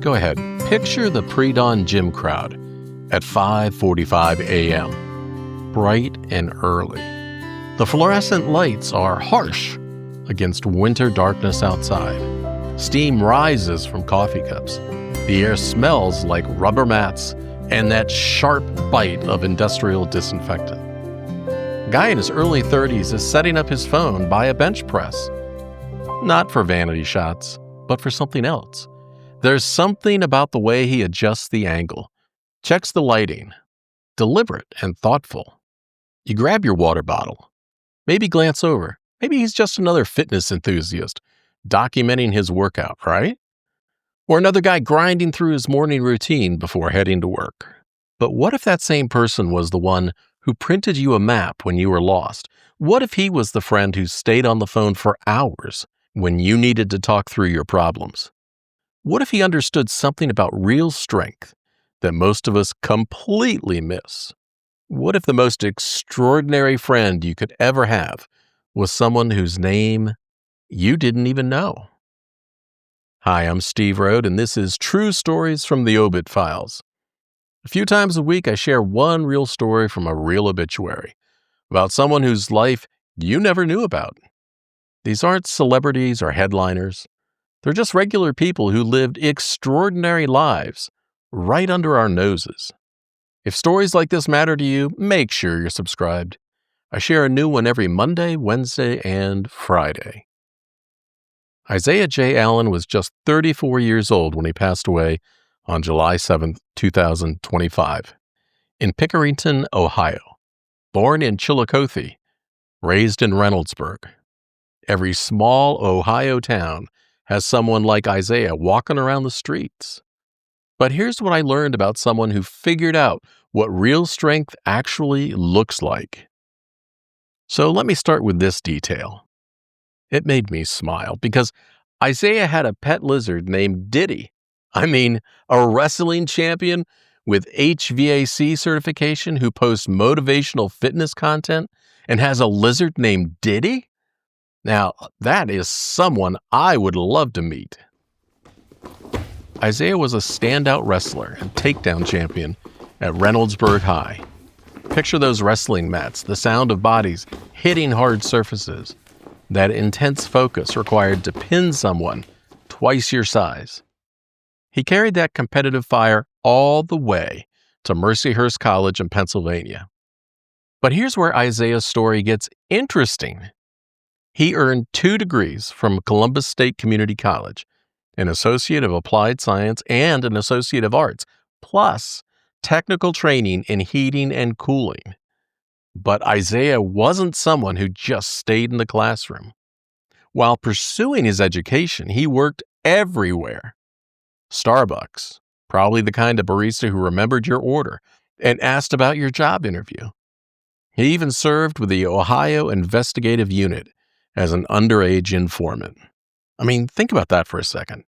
Go ahead, picture the pre-dawn gym crowd at 5:45 a.m., bright and early. The fluorescent lights are harsh against winter darkness outside. Steam rises from coffee cups. The air smells like rubber mats and that sharp bite of industrial disinfectant. A guy in his early 30s is setting up his phone by a bench press. Not for vanity shots, but for something else. There's something about the way he adjusts the angle, checks the lighting, deliberate and thoughtful. You grab your water bottle, maybe glance over. Maybe he's just another fitness enthusiast documenting his workout, right? Or another guy grinding through his morning routine before heading to work. But what if that same person was the one who printed you a map when you were lost? What if he was the friend who stayed on the phone for hours when you needed to talk through your problems? What if he understood something about real strength that most of us completely miss? What if the most extraordinary friend you could ever have was someone whose name you didn't even know? Hi, I'm Steve Rode, and this is True Stories from the Obit Files. A few times a week, I share one real story from a real obituary about someone whose life you never knew about. These aren't celebrities or headliners. They're just regular people who lived extraordinary lives right under our noses. If stories like this matter to you, make sure you're subscribed. I share a new one every Monday, Wednesday, and Friday. Isaiah J. Allen was just 34 years old when he passed away on July 7, 2025, in Pickerington, Ohio. Born in Chillicothe, raised in Reynoldsburg. Every small Ohio town has someone like Isaiah walking around the streets. But here's what I learned about someone who figured out what real strength actually looks like. So let me start with this detail. It made me smile because Isaiah had a pet lizard named Diddy. I mean, a wrestling champion with HVAC certification who posts motivational fitness content and has a lizard named Diddy? Now, that is someone I would love to meet. Isaiah was a standout wrestler and takedown champion at Reynoldsburg High. Picture those wrestling mats, the sound of bodies hitting hard surfaces, that intense focus required to pin someone twice your size. He carried that competitive fire all the way to Mercyhurst College in Pennsylvania. But here's where Isaiah's story gets interesting. He earned 2 degrees from Columbus State Community College, an Associate of Applied Science and an Associate of Arts, plus technical training in heating and cooling. But Isaiah wasn't someone who just stayed in the classroom. While pursuing his education, he worked everywhere. Starbucks, probably the kind of barista who remembered your order and asked about your job interview. He even served with the Ohio Investigative Unit as an underage informant. I mean, think about that for a second.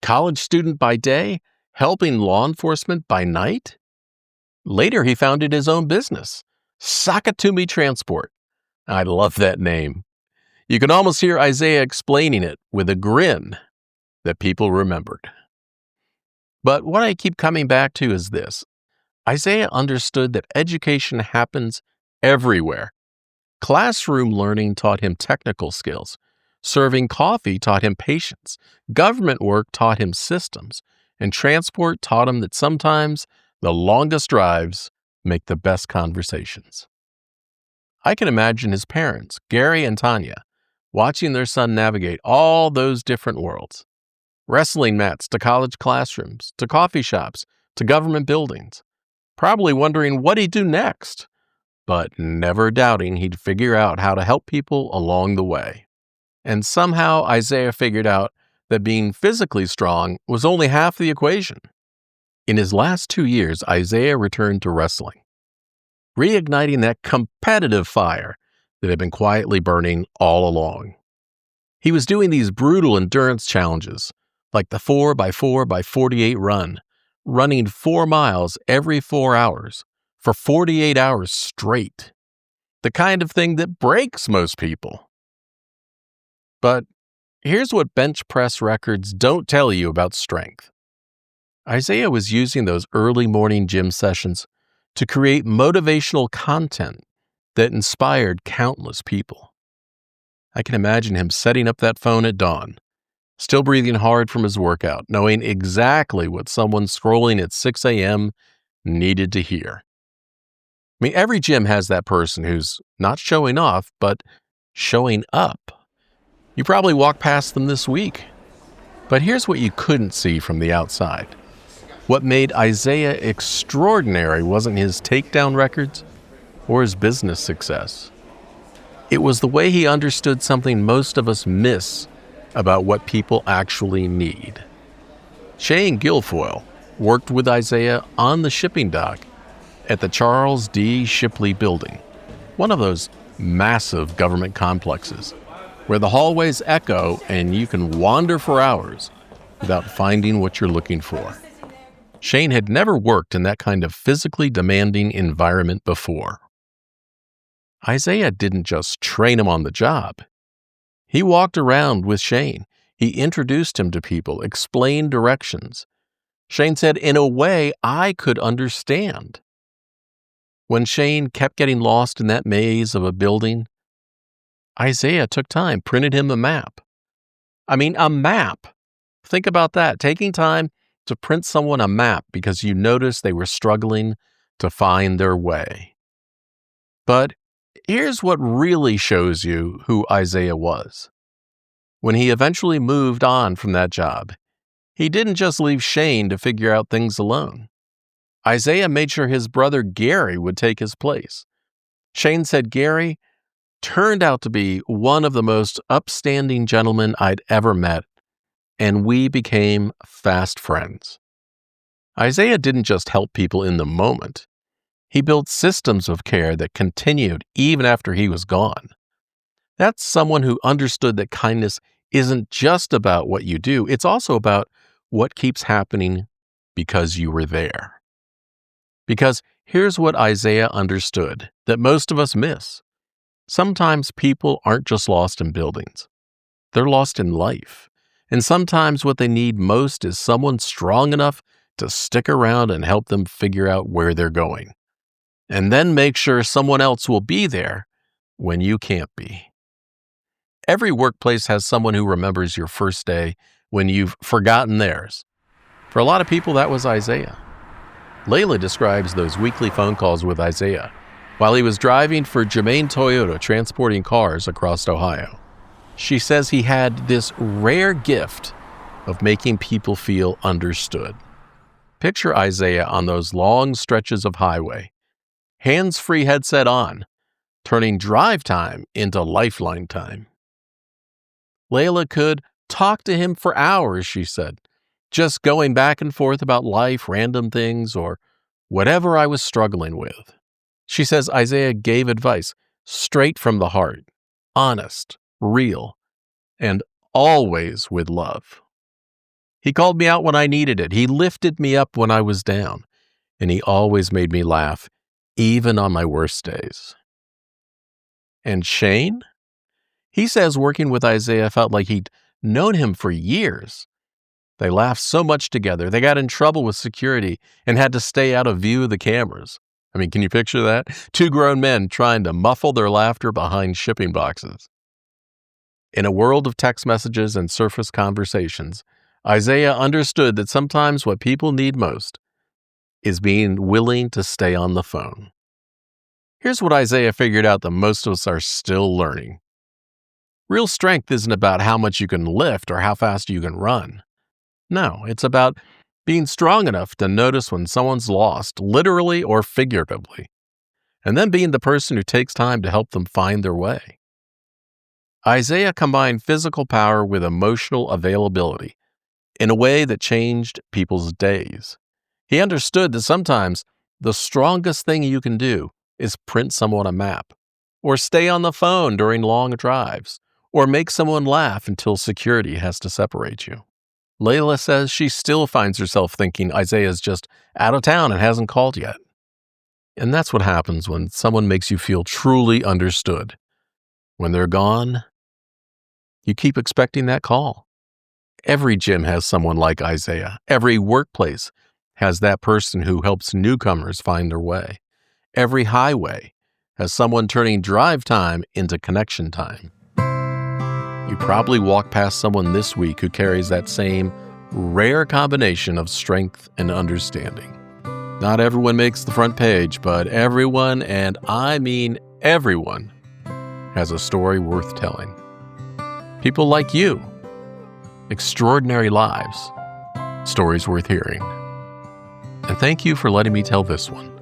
College student by day, helping law enforcement by night? Later, he founded his own business, Sakatumi Transport. I love that name. You can almost hear Isaiah explaining it with a grin that people remembered. But what I keep coming back to is this. Isaiah understood that education happens everywhere. Classroom learning taught him technical skills. Serving coffee taught him patience. Government work taught him systems. And transport taught him that sometimes the longest drives make the best conversations. I can imagine his parents, Gary and Tanya, watching their son navigate all those different worlds. Wrestling mats to college classrooms, to coffee shops, to government buildings. Probably wondering what he'd do next, but never doubting he'd figure out how to help people along the way. And somehow Isaiah figured out that being physically strong was only half the equation. In his last 2 years, Isaiah returned to wrestling, reigniting that competitive fire that had been quietly burning all along. He was doing these brutal endurance challenges, like the 4x4x48 run, running 4 miles every 4 hours for 48 hours straight. The kind of thing that breaks most people. But here's what bench press records don't tell you about strength. Isaiah was using those early morning gym sessions to create motivational content that inspired countless people. I can imagine him setting up that phone at dawn, still breathing hard from his workout, knowing exactly what someone scrolling at 6 a.m. needed to hear. I mean, every gym has that person who's not showing off, but showing up. You probably walked past them this week. But here's what you couldn't see from the outside. What made Isaiah extraordinary wasn't his takedown records or his business success. It was the way he understood something most of us miss about what people actually need. Shane Guilfoyle worked with Isaiah on the shipping dock at the Charles D. Shipley Building, one of those massive government complexes where the hallways echo and you can wander for hours without finding what you're looking for. Shane had never worked in that kind of physically demanding environment before. Isaiah didn't just train him on the job. He walked around with Shane. He introduced him to people, explained directions. Shane said, in a way I could understand. When Shane kept getting lost in that maze of a building, Isaiah took time, printed him a map. I mean, a map. Think about that, taking time to print someone a map because you noticed they were struggling to find their way. But here's what really shows you who Isaiah was. When he eventually moved on from that job, he didn't just leave Shane to figure out things alone. Isaiah made sure his brother Gary would take his place. Shane said Gary turned out to be one of the most upstanding gentlemen I'd ever met, and we became fast friends. Isaiah didn't just help people in the moment. He built systems of care that continued even after he was gone. That's someone who understood that kindness isn't just about what you do, it's also about what keeps happening because you were there. Because here's what Isaiah understood that most of us miss. Sometimes people aren't just lost in buildings. They're lost in life. And sometimes what they need most is someone strong enough to stick around and help them figure out where they're going. And then make sure someone else will be there when you can't be. Every workplace has someone who remembers your first day when you've forgotten theirs. For a lot of people, that was Isaiah. Layla describes those weekly phone calls with Isaiah while he was driving for Germain Toyota transporting cars across Ohio. She says he had this rare gift of making people feel understood. Picture Isaiah on those long stretches of highway, hands-free headset on, turning drive time into lifeline time. Layla could talk to him for hours, she said, just going back and forth about life, random things, or whatever I was struggling with. She says Isaiah gave advice straight from the heart, honest, real, and always with love. He called me out when I needed it. He lifted me up when I was down, and he always made me laugh, even on my worst days. And Shane? He says working with Isaiah felt like he'd known him for years. They laughed so much together, they got in trouble with security and had to stay out of view of the cameras. I mean, can you picture that? Two grown men trying to muffle their laughter behind shipping boxes. In a world of text messages and surface conversations, Isaiah understood that sometimes what people need most is being willing to stay on the phone. Here's what Isaiah figured out that most of us are still learning. Real strength isn't about how much you can lift or how fast you can run. No, it's about being strong enough to notice when someone's lost, literally or figuratively, and then being the person who takes time to help them find their way. Isaiah combined physical power with emotional availability in a way that changed people's days. He understood that sometimes the strongest thing you can do is print someone a map, or stay on the phone during long drives, or make someone laugh until security has to separate you. Layla says she still finds herself thinking Isaiah's just out of town and hasn't called yet. And that's what happens when someone makes you feel truly understood. When they're gone, you keep expecting that call. Every gym has someone like Isaiah. Every workplace has that person who helps newcomers find their way. Every highway has someone turning drive time into connection time. You probably walked past someone this week who carries that same rare combination of strength and understanding. Not everyone makes the front page, but everyone, and I mean everyone, has a story worth telling. People like you. Extraordinary lives. Stories worth hearing. And thank you for letting me tell this one.